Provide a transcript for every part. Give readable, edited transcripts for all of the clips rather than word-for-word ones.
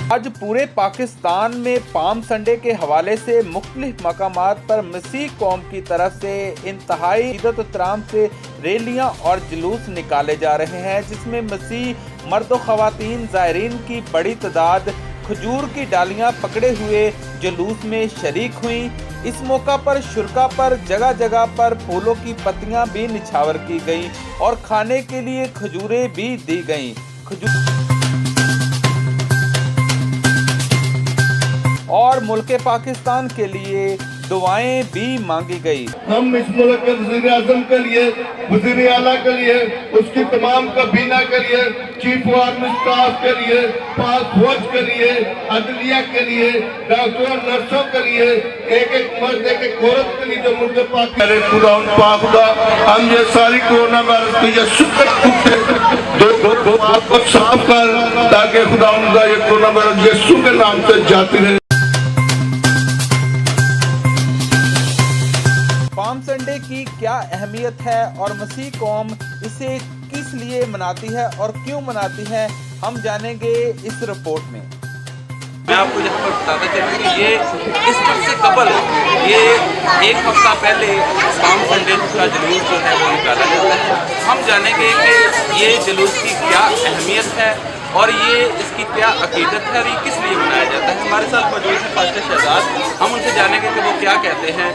आज पूरे पाकिस्तान में पाम संडे के हवाले से मुख्तलिफ मकामात पर मसीह कौम की तरफ से इंतहाई इज़्ज़त एहतराम से रैलियां और जुलूस निकाले जा रहे हैं, जिसमें मसीह मर्द व ख़वातीन ज़ायरीन की बड़ी तादाद खजूर की डालियां पकड़े हुए जुलूस में शरीक हुई। इस मौका पर शुरका पर जगह जगह पर फूलों की पत्तियां भी निछावर की गईं और खाने के लिए खजूरें भी दी गईं। और मुल्क पाकिस्तान के लिए दुआएं भी मांगी गई। हम इस मुल्क के वज़ीर आज़म के लिए, वज़ीर आला के लिए, उसकी तमाम काबीना के लिए, चीफ आर्मी स्टाफ के लिए, पाक फौज के लिए, अदलिया के लिए, डॉक्टरों नर्सों के लिए, एक एक मर्द एक एक औरत के लिए जो मुल्क पाक हम ये सारी कोरोना वायरस की ये सुकत आपको साफ कर, ताकि खुदा उनका ये कोरोना वायरस यीशु के नाम से जाती रहे। पाम संडे की क्या अहमियत है और मसीह कौम इसे किस लिए मनाती है और क्यों मनाती है, हम जानेंगे इस रिपोर्ट में। मैं आपको यहाँ पर बताता चलूँ कि ये ईस्टर से कबल ये एक हफ्ता पहले पाम संडे का जुलूस जो है वो निकाला जाता है। हम जानेंगे कि ये जुलूस की क्या अहमियत है और ये इसकी क्या अकीदत है और ये किस लिए मनाया जाता है। हमारे साथ मौजूद है पास्टर शहजाद, हम उनसे जानेंगे कि वो क्या कहते हैं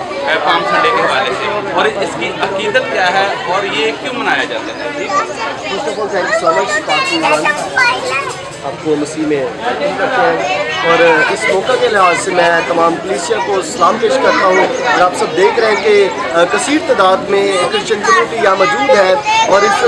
पाम संडे के हवाले से और इसकी अकीदत क्या है और ये क्यों मनाया जाता है। जी first of all thank you so much आपको मसीह में करते हैं और इस मौका के लिहाज से मैं तमाम कलीसिया को सलाम पेश करता हूँ। और आप सब देख रहे हैं कि कसीर तादाद में क्रिश्चियन कम्युनिटी यहाँ मौजूद है और इस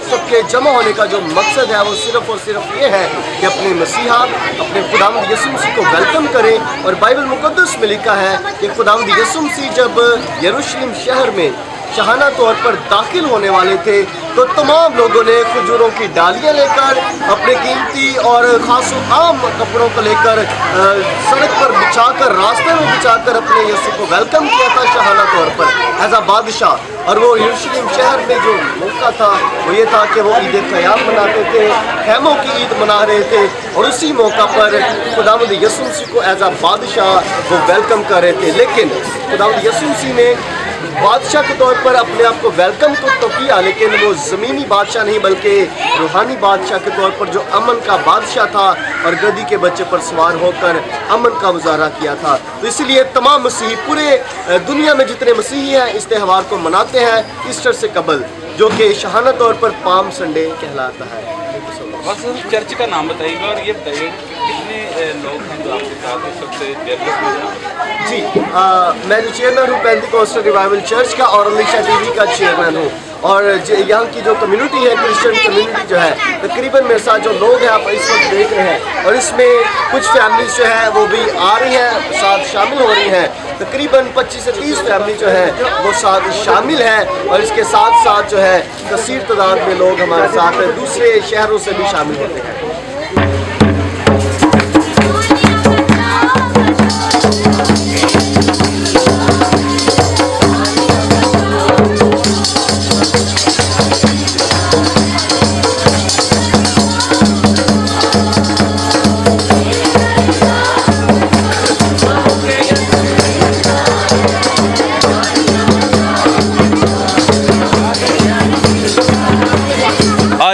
सबके जमा होने का जो मकसद है वो सिर्फ़ और सिर्फ ये है कि अपने मसीहा अपने खुदावंद यीशु मसीह को वेलकम करें। और बाइबल मुक़द्दस में लिखा है कि खुदावंद यीशु मसीह जब यरूशलेम शहर में शाहाना तौर पर दाखिल होने वाले थे तो तमाम लोगों ने खजूरों की डालियां लेकर अपने कीमती और खास आम कपड़ों को लेकर सड़क पर बिछाकर, रास्ते में बिछाकर अपने यीशु को वेलकम किया था शाहाना तौर पर एज अ बादशाह। और वो यरूशलेम शहर में जो मौका था वो ये था कि वो ईद क़याम मनाते थे, खैमों की ईद मना रहे थे और उसी मौका पर खुदावंद यीशु मसीह को एज अ बादशाह वो वेलकम कर रहे थे। लेकिन खुदावंद यीशु मसीह ने बादशाह के तौर पर अपने आप को वेलकम तो किया, लेकिन वो ज़मीनी बादशाह नहीं बल्कि रूहानी बादशाह के तौर पर जो अमन का बादशाह था और गधी के बच्चे पर सवार होकर अमन का मुजाहरा किया था। तो इसलिए तमाम मसीही पूरे दुनिया में जितने मसीही हैं इस त्यौहार को मनाते हैं ईस्टर से कबल, जो कि शाहाना तौर पर पाम संडे कहलाता है। बस चर्च का नाम बताइएगा और ये बताइए कितने लोग हैं जो आपके साथ इस सबसे जी मैं जो चेयरमैन हूँ पेंटिकॉस्टल रिवाइवल चर्च का और अलीशा टीवी का चेयरमैन हूँ। और यहाँ की जो कम्युनिटी है क्रिश्चियन कम्युनिटी जो है तकरीबन मेरे साथ जो लोग हैं आप इस वक्त देख रहे हैं और इसमें कुछ फैमिलीज जो है वो भी आ रही हैं, साथ शामिल हो रही हैं। तकरीबन 25 से 30 फैमिली जो है वो साथ शामिल है और इसके साथ साथ जो है कसीर तादाद में लोग हमारे साथ दूसरे शहरों से भी शामिल होते हैं।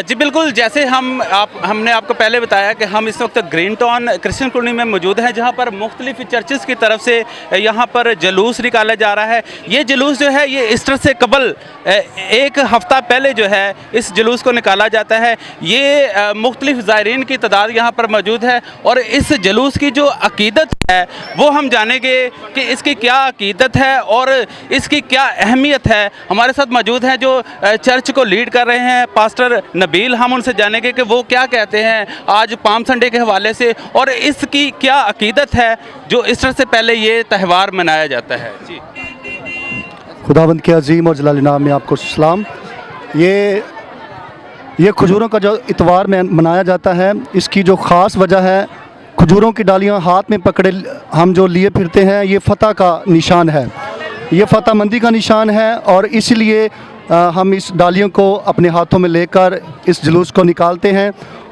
जी बिल्कुल, जैसे हमने आपको पहले बताया कि हम इस वक्त ग्रीन टाउन क्रिश्चियन कॉलोनी में मौजूद हैं, जहां पर मुख्तलिफ चर्चेस की तरफ से यहां पर जुलूस निकाला जा रहा है। ये जुलूस जो है ये ईस्टर से कबल एक हफ़्ता पहले जो है इस जुलूस को निकाला जाता है। ये मुख्तलिफ ज़ायरीन की तादाद यहाँ पर मौजूद है और इस जुलूस की जो अकीदत है वो हम जानेंगे कि इसकी क्या अकीदत है और इसकी क्या अहमियत है। हमारे साथ मौजूद हैं जो चर्च को लीड कर रहे हैं पास्टर नबील, हम उनसे जानेंगे कि वो क्या कहते हैं आज पाम संडे के हवाले से और इसकी क्या अकीदत है जो ईस्टर से पहले ये त्यौहार मनाया जाता है। जी खुदावंद के अजीम और जलाली नाम में आपको सलाम। ये खजूरों का जो इतवार में मनाया जाता है, इसकी जो ख़ास वजह है खजूरों की डालियां हाथ में पकड़े हम जो लिए फिरते हैं, ये फ़तह का निशान है, ये फ़तह मंदी का निशान है और इसलिए हम इस डालियों को अपने हाथों में लेकर इस जुलूस को निकालते हैं।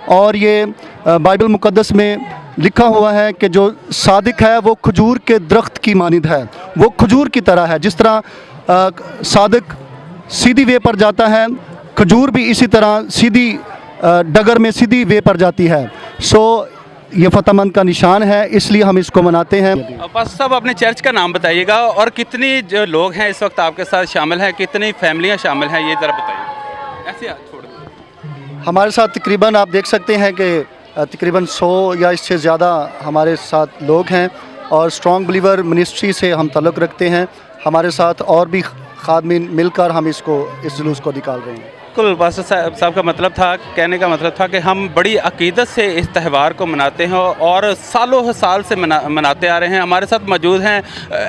और ये बाइबल मुक़द्दस में लिखा हुआ है कि जो सादिक है वो खजूर के दरख्त की मानिंद है, वो खजूर की तरह है। जिस तरह सादिक सीधी वे पर जाता है, खजूर भी इसी तरह सीधी डगर में सीधी वे पर जाती है। सो ये फतहमंद का निशान है, इसलिए हम इसको मनाते हैं। पास्टर साहब अपने चर्च का नाम बताइएगा और कितनी जो लोग हैं इस वक्त आपके साथ शामिल हैं, कितनी फैमिलियां शामिल हैं, ये ज़रा बताइए। ऐसे छोड़ दो। हमारे साथ तकरीबन आप देख सकते हैं कि तकरीबन 100 या इससे ज़्यादा हमारे साथ लोग हैं और स्ट्रॉन्ग बिलीवर मिनिस्ट्री से हम ताल्लुक़ रखते हैं। हमारे साथ और भी खादमीन मिलकर हम इस जुलूस को निकाल रहे हैं। बिल्कुल, पास्टर साहब का मतलब था, कहने का मतलब था कि हम बड़ी अकीदत से इस त्यौहार को मनाते हैं और सालों साल से मनाते आ रहे हैं। हमारे साथ मौजूद हैं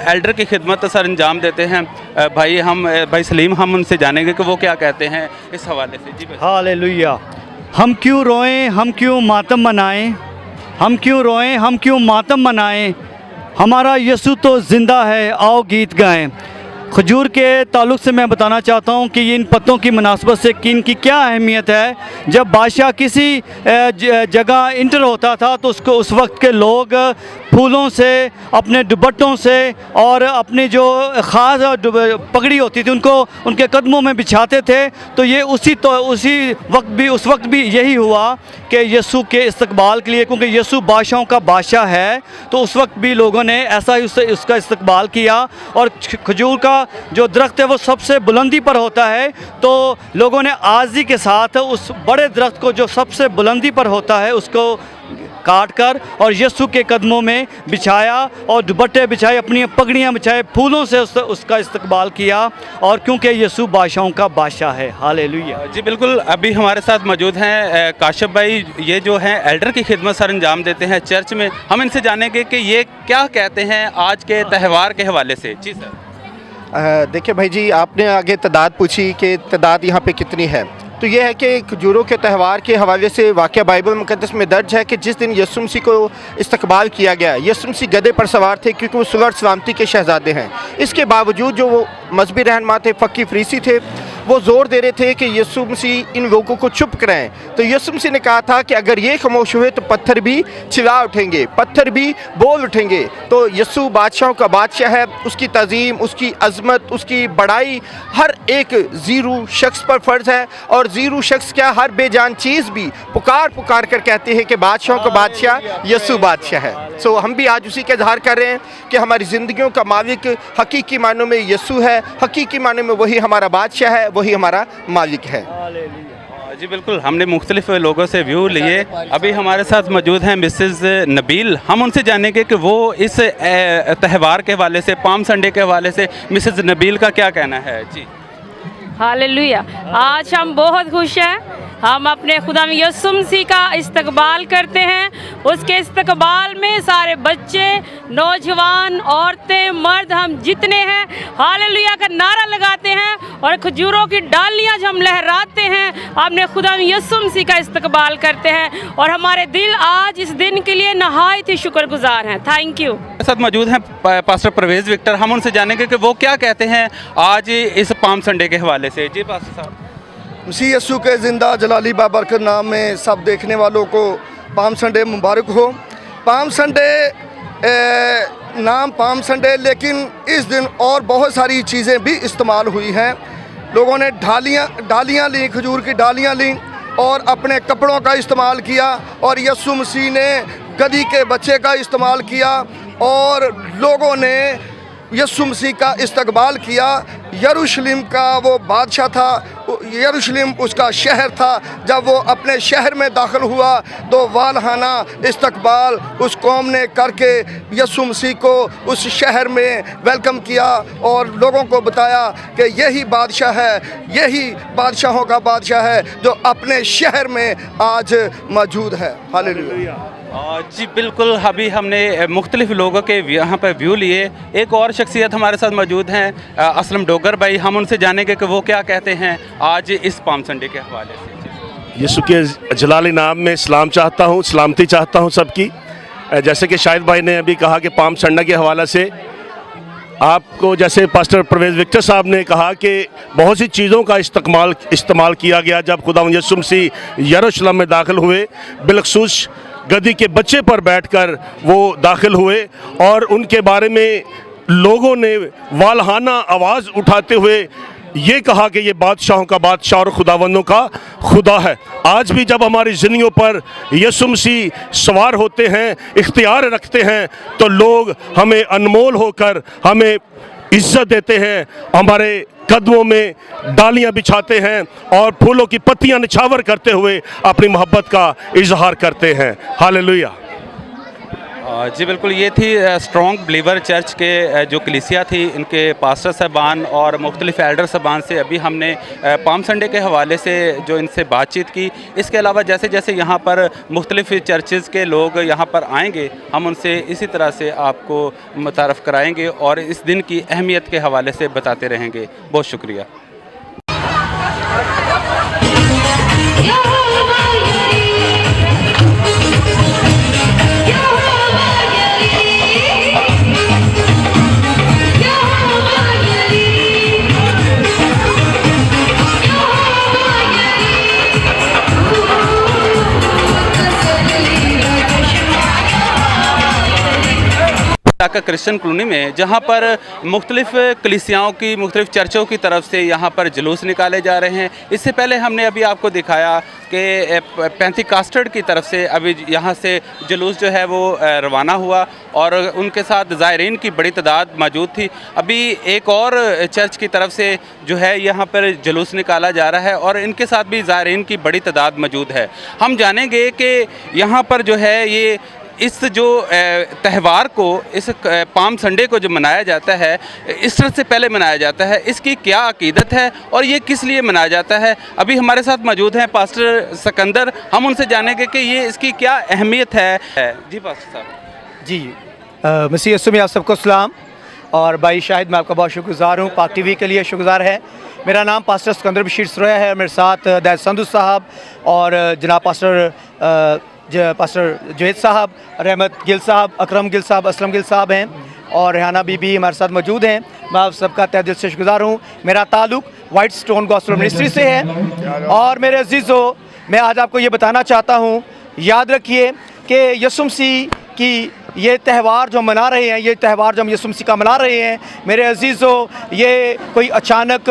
एल्डर की खिदमत सर अंजाम देते हैं भाई सलीम, हम उनसे जानेंगे कि वो क्या कहते हैं इस हवाले से। जी हालेलुया। हम क्यों रोएं, हम क्यों मातम मनाएं, हम क्यों रोएं, हम क्यों मातम मनाएं, हमारा यीशु तो ज़िंदा है, आओ गीत गाएं। खजूर के ताल्लुक़ से मैं बताना चाहता हूँ कि इन पत्तों की मुनासबत से इनकी क्या अहमियत है। जब बादशाह किसी जगह इंटर होता था तो उसको उस वक्त के लोग फूलों से, अपने दुपट्टों से और अपनी जो ख़ास पगड़ी होती थी उनको उनके कदमों में बिछाते थे। तो ये उस वक्त भी यही हुआ कि यीशु के इस्तकबाल के लिए, क्योंकि यीशु बादशाहों का बादशाह है, तो उस वक्त भी लोगों ने ऐसा ही उसका इस्तकबाल किया। और खजूर का जो दरख्त है वो सबसे बुलंदी पर होता है, तो लोगों ने आज़ी के साथ उस बड़े दरख्त को जो सबसे बुलंदी पर होता है उसको काट कर और यीशु के कदमों में बिछाया और दुपट्टे बिछाए, अपनी पगड़ियाँ बिछाए, फूलों से उसका इस्तकबाल किया। और क्योंकि यीशु बादशाहों का बादशाह है। हालेलुया। जी बिल्कुल, अभी हमारे साथ मौजूद हैं काशिफ भाई, ये जो हैं एल्डर की खिदमत सर अंजाम देते हैं चर्च में। हम इनसे जानेंगे कि ये क्या कहते हैं आज के त्यौहार के हवाले से। जी सर। देखिए भाई जी, आपने आगे तादाद पूछी कि तादाद यहाँ पे कितनी है, तो ये है कि खजूरों के त्यौहार के हवाले से वाक़या बाइबल मुक़द्दस में दर्ज है कि जिस दिन यीशु मसीह को इस्तकबाल किया गया, यीशु मसीह गधे पर सवार थे क्योंकि वो सुलह और सलामती के शहज़ादे हैं। इसके बावजूद जो वो मजहबी रहनुमा थे, फ़क़ी फरीसी थे, वो ज़ोर दे रहे थे कि यीशु मसीह इन लोगों को चुप कराएं। तो यीशु मसीह ने कहा था कि अगर ये खामोश हुए तो पत्थर भी चिल्ला उठेंगे, पत्थर भी बोल उठेंगे। तो यीशु बादशाहों का बादशाह है, उसकी तज़ीम, उसकी अज़मत, उसकी बड़ाई हर एक ज़ीरू शख्स पर फ़र्ज़ है। और ज़ीरू शख्स क्या, हर बेजान चीज़ भी पुकार कर कहते हैं कि बादशाहों का बादशाह यीशु बादशाह है। सो हम भी आज उसी का इज़हार कर रहे हैं कि हमारी ज़िंदगियों का मालिक हकीकी मानों में यीशु है, हकीकी मानों में वही हमारा बादशाह है, वही हमारा मालिक है। जी बिल्कुल, हमने मुख्तलिफ लोगों से व्यू लिए। अभी हमारे साथ मौजूद हैं मिसेस नबील, हम उनसे जानेंगे कि वो इस त्यौहार के हवाले से, पाम संडे के हवाले से मिसेस नबील का क्या कहना है। जी हालेलुया। आज हम बहुत खुश हैं, हम अपने खुदा यीशु मसीह का इस्तकबाल करते हैं। उसके इस्तकबाल में सारे बच्चे, नौजवान, औरतें, मर्द, हम जितने हैं हालेलुया का नारा लगाते हैं और खजूरों की डालियां जब हम लहराते हैं, अपने खुदा यीशु मसीह का इस्तकबाल करते हैं और हमारे दिल आज इस दिन के लिए नहायत ही शुक्रगुजार हैं। Thank you. मेरे साथ मौजूद हैं पास्टर परवेज़ विक्टर, हम उनसे जानेंगे कि वो क्या कहते हैं आज इस पाम संडे के हवाले से। जी पास्टर साहब। मसीह यीशु के ज़िंदा जलाली बाबरकत नाम में सब देखने वालों को पाम संडे मुबारक हो। पाम संडे नाम पाम संडे, लेकिन इस दिन और बहुत सारी चीज़ें भी इस्तेमाल हुई हैं। लोगों ने डालियाँ ली, खजूर की डालियाँ ली और अपने कपड़ों का इस्तेमाल किया और यीशु मसीह ने गधी के बच्चे का इस्तेमाल किया और लोगों ने यीशु मसीह का इस्तकबाल किया। यरूशलेम का वो बादशाह था, यरूशलेम उसका शहर था। जब वो अपने शहर में दाखिल हुआ तो वालहाना इस्तकबाल उस कौम ने करके यीशु मसीह को उस शहर में वेलकम किया और लोगों को बताया कि यही बादशाह है, यही बादशाहों का बादशाह है जो अपने शहर में आज मौजूद है। हालेलुया। जी बिल्कुल, अभी हमने मुख्तलिफ लोगों के यहाँ पर व्यू लिए। एक और शख्सियत हमारे साथ मौजूद हैं असलम डोगर भाई, हम उनसे जानेंगे कि वो क्या कहते हैं आज इस पाम संडे के हवाले से। यीशु के जलाली नाम में सलाम चाहता हूँ, सलामती चाहता हूँ सबकी। जैसे कि शाहिद भाई ने अभी कहा कि पाम संडे के हवाले से आपको, जैसे पास्टर परवेज़ विक्टर साहब ने कहा कि बहुत सी चीज़ों का इस्तेमाल किया गया जब खुदा यीशु मसीह यरूशलेम में दाखिल हुए। बिलखसूस गधी के बच्चे पर बैठकर वो दाखिल हुए और उनके बारे में लोगों ने वालहाना आवाज़ उठाते हुए ये कहा कि ये बादशाहों का बादशाह और खुदावंदों का खुदा है। आज भी जब हमारी ज़िंदगियों पर यीशु मसीह सवार होते हैं, इख्तियार रखते हैं, तो लोग हमें अनमोल होकर हमें इज्जत देते हैं, हमारे कदमों में डालियां बिछाते हैं और फूलों की पत्तियां निछावर करते हुए अपनी मोहब्बत का इजहार करते हैं। हालेलुया। जी बिल्कुल, ये थी स्ट्रॉन्ग बिलीवर चर्च के जो कलीसिया थी, इनके पास्टर साहबान और मुख्तलिफ एल्डर साहबान से अभी हमने पाम संडे के हवाले से जो इनसे बातचीत की। इसके अलावा जैसे जैसे यहाँ पर मुख्तलिफ चर्चेज़ के लोग यहाँ पर आएंगे, हम उनसे इसी तरह से आपको मुतारफ़ कराएंगे और इस दिन की अहमियत के हवाले से बताते रहेंगे। बहुत शुक्रिया। का क्रिश्चियन कॉलोनी में, जहाँ पर मुख्तलिफ कलीसियाओं की, मुख्तलिफ चर्चों की तरफ से यहाँ पर जुलूस निकाले जा रहे हैं। इससे पहले हमने अभी आपको दिखाया कि पेंटिकॉस्टल की तरफ से अभी यहाँ से जुलूस जो है वो रवाना हुआ और उनके साथ ज़ायरीन की बड़ी तादाद मौजूद थी। अभी एक और चर्च की तरफ से जो है यहाँ पर जुलूस निकाला जा रहा है और इनके साथ भी ज़ायरीन की बड़ी तादाद मौजूद है। हम जानेंगे कि यहाँ पर जो है ये इस जो त्यौहार को, इस पाम संडे को जो मनाया जाता है, ईस्टर से पहले मनाया जाता है, इसकी क्या अकीदत है और ये किस लिए मनाया जाता है। अभी हमारे साथ मौजूद हैं पास्टर सिकंदर, हम उनसे जानेंगे कि ये इसकी क्या अहमियत है। जी पास्टर साहब। जी मसीह यीशु में आप सबको सलाम। और भाई शाहिद, मैं आपका बहुत शुक्रगुज़ार हूँ, पाक टीवी के लिए शुक्रगुज़ार है। मेरा नाम पास्टर सिकंदर बशीर सरोया है। मेरे साथ दैद संधू साहब और जनाब पास्टर जुवैद साहब, रहमत गिल साहब, अकरम गिल साहब, असलम गिल साहब हैं और रेहाना बीबी हमारे साथ मौजूद हैं। मैं आप सबका तहे दिल से शुक्रगुज़ार हूँ। मेरा ताल्लुक़ वाइट स्टोन गॉस्पेल मिनिस्ट्री से है। और मेरे अजीज़ों, मैं आज आपको ये बताना चाहता हूँ, याद रखिए कि यीशु मसीह की ये त्यौहार जो मना रहे हैं, ये त्यौहार जो हम यीशु मसीह का मना रहे हैं, मेरे अजीज़ों, ये कोई अचानक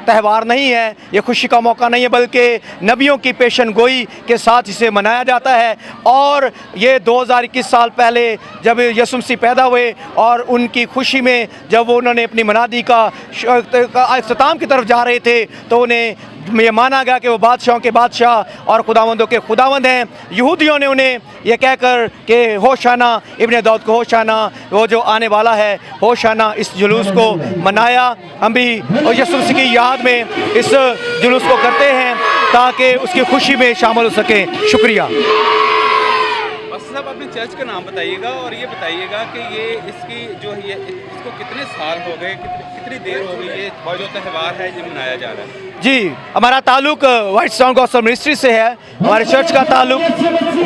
त्यौहार नहीं है, ये खुशी का मौका नहीं है, बल्कि नबियों की पेशन गोई के साथ इसे मनाया जाता है। और ये 2021 साल पहले जब यीशु मसीह पैदा हुए और उनकी खुशी में जब वो उन्होंने अपनी मनादी का इख्तिताम की तरफ जा रहे थे, तो उन्हें ये माना गया कि वो बादशाहों के बादशाह और खुदावंदों के खुदावंद हैं। यहूदियों ने उन्हें यह कहकर कि होशाना इब्ने दाऊद को होशाना, वो जो आने वाला है, होशाना, इस जुलूस को मनाया। हम भी यीशु मसीह की याद में इस जुलूस को करते हैं ताकि उसकी खुशी में शामिल हो सकें। शुक्रिया। साहब, अपने चर्च का नाम बताइएगा और ये बताइएगा कि ये इसकी जो ये इसको कितने साल हो गए, कितनी देर हो गई ये जो त्यौहार है ये मनाया जा रहा है। जी, हमारा ताल्लुक वाइट स्टोन गॉस्पेल मिनिस्ट्री से है। हमारे चर्च का ताल्लुक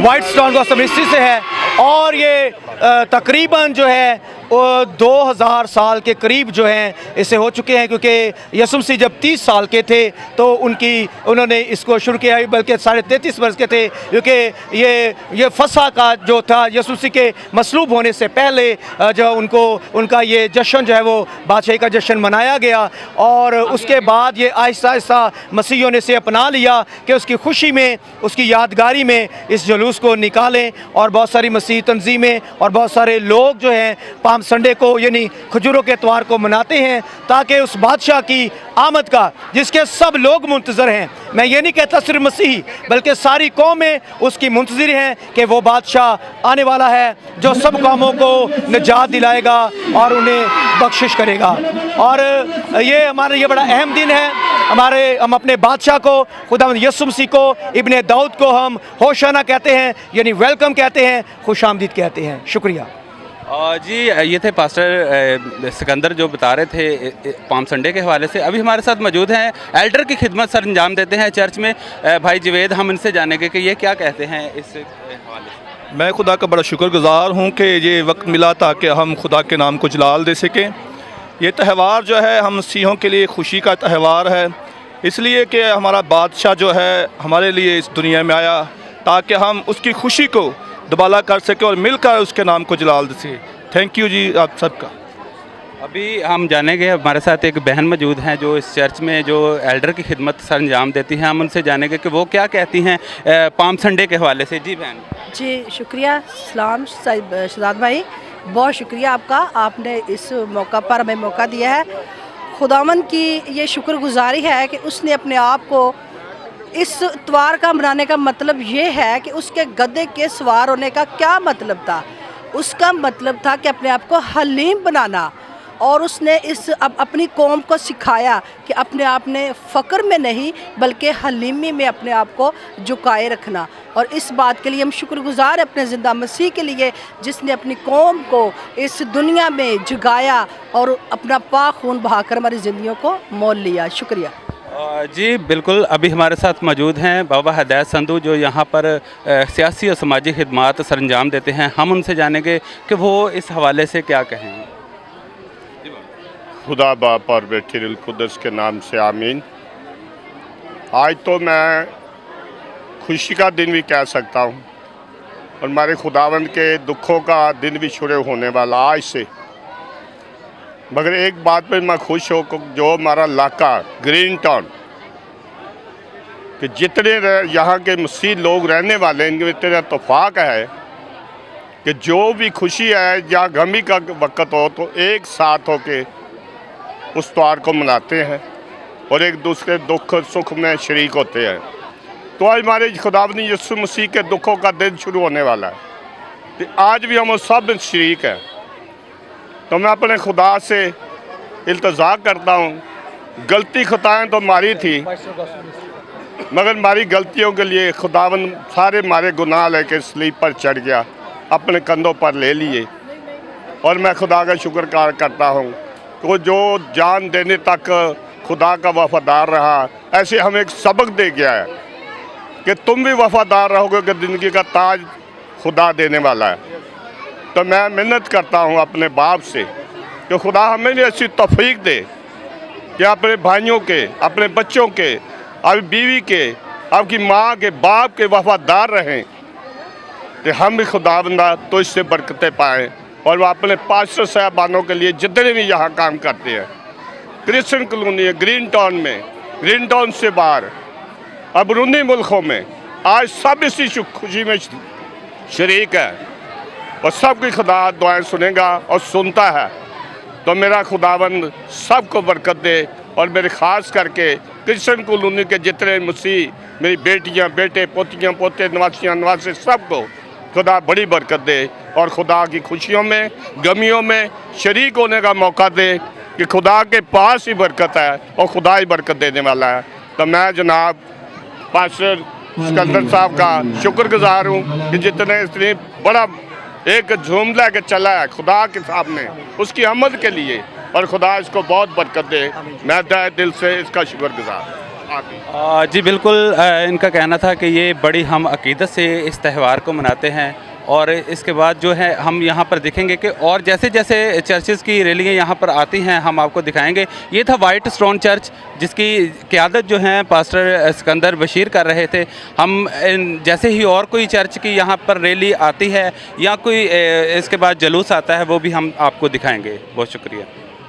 वाइट स्टोन गॉस्पेल मिनिस्ट्री से है और ये तकरीबन जो है 2000 साल के करीब जो हैं इसे हो चुके हैं, क्योंकि यीशु मसीह जब 30 साल के थे तो उन्होंने इसको शुरू किया, बल्कि 33.5 वर्ष के थे, क्योंकि ये फसा का जो था यीशु मसीह के मसलूब होने से पहले जो उनका ये जश्न जो है वो बादशाही का जश्न मनाया गया। और उसके बाद ये आहिस्ता आहिस्ता मसीहियों ने इसे अपना लिया कि उसकी खुशी में, उसकी यादगारी में इस जुलूस को निकालें। और बहुत सारी मसीही तंजीमें और बहुत सारे लोग जो हैं पाम संडे को यानी खजूरों के त्यौहार को मनाते हैं ताकि उस बादशाह की आमद का, जिसके सब लोग मुंतज़र हैं, मैं ये नहीं कहता सिर्फ मसीही बल्कि सारी कौमें उसकी मुंतज़र हैं कि वो बादशाह आने वाला है जो सब कौमों को निजात दिलाएगा और उन्हें बख्शिश करेगा। और ये बड़ा अहम दिन है। हम अपने बादशाह को, खुदावंद यीशु मसीह को, इब्ने दाऊद को हम होशाना कहते हैं, यानी वेलकम कहते हैं, खुशामदीद कहते हैं। शुक्रिया। जी, ये थे पास्टर सिकंदर जो बता रहे थे पाम संडे के हवाले से। अभी हमारे साथ मौजूद हैं एल्डर की खिदमत सर अंजाम देते हैं चर्च में, भाई जुवैद। हम इनसे जानेंगे कि ये क्या कहते हैं इस हवाले से। मैं खुदा का बड़ा शुक्रगुज़ार हूँ कि ये वक्त मिला ताकि हम खुदा के नाम को जलाल दे सकें। ये त्यौहार जो है हम मसीहों के लिए खुशी का त्यौहार है, इसलिए कि हमारा बादशाह जो है हमारे लिए इस दुनिया में आया ताकि हम उसकी खुशी को दुबाला कर सकें और मिलकर उसके नाम को जलाल दे सकें। थैंक यू जी आप सबका। अभी हम जानेंगे, हमारे साथ एक बहन मौजूद हैं जो इस चर्च में जो एल्डर की खिदमत सर अंजाम देती हैं। हम उनसे जानेंगे कि वो क्या कहती हैं पाम संडे के हवाले से। जी बहन। जी शुक्रिया सलाम शहजाद भाई, बहुत शुक्रिया आपका, आपने इस मौका पर हमें मौका दिया है। खुदावन की ये शुक्रगुजारी है कि उसने अपने आप को इस इतवार का मनाने का मतलब ये है कि उसके गधे के सवार होने का क्या मतलब था। उसका मतलब था कि अपने आप को हलीम बनाना, और उसने इस अपनी कौम को सिखाया कि अपने आप ने फ़क्र में नहीं बल्कि हलीमी में अपने आप को झुकाए रखना। और इस बात के लिए हम शुक्रगुजार अपने ज़िंदा मसीह के लिए जिसने अपनी कौम को इस दुनिया में जगाया और अपना पाक खून बहाकर हमारी ज़िंदगियों को मोल लिया। शुक्रिया जी बिल्कुल। अभी हमारे साथ मौजूद हैं बाबा हिदायत संधू जो यहाँ पर सियासी और समाजी खिदमात सर अंजाम देते हैं। हम उनसे जानेंगे कि वो इस हवाले से क्या कहें। खुदा बाप और बेटी रुल कुद्दस के नाम से आमीन। आज तो मैं खुशी का दिन भी कह सकता हूँ और हमारे खुदावंद के दुखों का दिन भी शुरू होने वाला आज से। मगर एक बात पे मैं खुश हूँ कि जो हमारा इलाका ग्रीन टाउन कि जितने यहाँ के मसीह लोग रहने वाले हैं इनके इतना इत्तेफाक है कि जो भी खुशी है या गमी का वक़्त हो तो एक साथ होके उस त्यौहार को मनाते हैं और एक दूसरे दुख सुख में शरीक होते हैं। तो आज हमारे खुदावंद यीशु मसीह के दुखों का दिन शुरू होने वाला है, तो आज भी हम सब शरीक हैं। तो मैं अपने खुदा से इल्तिजा करता हूँ, गलती खताएँ तो हमारी थी मगर हमारी गलतियों के लिए खुदावंद सारे हमारे गुनाह लेके स्लीप पर चढ़ गया, अपने कंधों पर ले लिए। और मैं खुदा का शुक्र करता हूँ तो जो जान देने तक खुदा का वफादार रहा, ऐसे हमें एक सबक दे गया है कि तुम भी वफादार रहोगे कि ज़िंदगी का ताज खुदा देने वाला है। तो मैं मिन्नत करता हूँ अपने बाप से कि खुदा हमें भी ऐसी तौफीक दे कि अपने भाइयों के, अपने बच्चों के, अपनी बीवी के, आपकी माँ के, बाप के वफादार रहें कि हम भी खुदावंदा तो इससे बरकतें पाएँ। और वो अपने पास्टर साहबानों के लिए जितने भी यहाँ काम करते हैं, क्रिश्चियन कॉलोनी ग्रीन टाउन में, ग्रीन टाउन से बाहर, अंदरूनी मुल्कों में, आज सब इसी खुशी में शरीक है और सबकी खुदा दुआएं सुनेगा और सुनता है। तो मेरा खुदावंद सबको बरकत दे और मेरे ख़ास करके क्रिश्चियन कॉलोनी के जितने मसीह, मेरी बेटियाँ, बेटे, पोतियाँ, पोते, नवासियाँ, नवासे, सबको खुदा बड़ी बरकत दे और खुदा की खुशियों में, गमियों में शरीक होने का मौका दे कि खुदा के पास ही बरकत है और खुदा ही बरकत देने वाला है। तो मैं जनाब पास्टर सिकंदर साहब का शुक्रगुजार हूँ कि जितने इतनी बड़ा एक झूम लेके चला है खुदा के सामने, उसकी आमद के लिए, और खुदा इसको बहुत बरकत दे। मैं तहे दिल से इसका शुक्रगुजार। जी बिल्कुल। इनका कहना था कि ये बड़ी हम अकीदत से इस त्यौहार को मनाते हैं और इसके बाद जो है हम यहाँ पर दिखेंगे कि और जैसे जैसे चर्चेज़ की रैलियाँ यहाँ पर आती हैं हम आपको दिखाएंगे। ये था वाइट स्टोन चर्च जिसकी क़यादत जो है पास्टर सिकंदर बशीर कर रहे थे। हम जैसे ही और कोई चर्च की यहाँ पर रैली आती है या कोई इसके बाद जलूस आता है वो भी हम आपको दिखाएँगे। बहुत शुक्रिया।